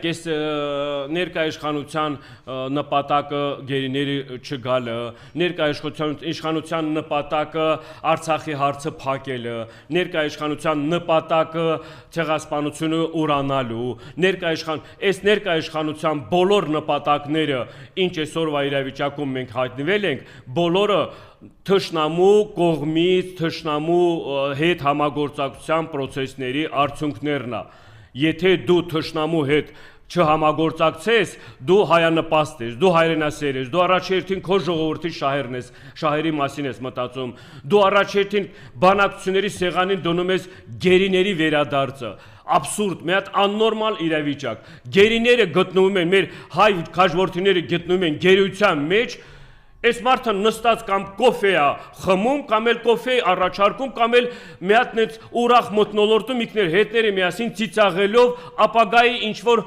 այս ներկայաշխանության նպատակը գերիների չգալը, ներկայաշխանության նպատակը Արցախի հարցը փակելը, ներկայաշխանության նպատակը ցեղասպանությունը ուրանալու, այս ներկայաշխանության բոլոր նպատակները, ինչ այսօրվա իրավիճակում մենք հայտնվել ենք, բոլորը թշնամու կողմից, թշնամու հետ համագործակցության process-ների արդյունքներն է։ Եթե դու թշնամու հետ չհամագործակցես, դու հայանպաստ ես, դու հայրենասեր ես, դու առաջերտին քո ժողովրդի շահերի մասին ես մտածում, դու առաջերտին բանակցությունների սեղանին դնում ես գերիների վերադարձը, абսուրդ, մի հատ աննորմալ իրավիճակ։ Գերիները գտնվում են, մեր հայ քաջորդիները գտնվում են գերության մեջ, այս մարդը նստած կամ կոֆե է խմում, կամ էլ կոֆե առաջարկում, կամ էլ մի հատ նենց ուրախ մթնոլորտում ինքներ հետները միասին ծիծաղելով ապագայի ինչ որ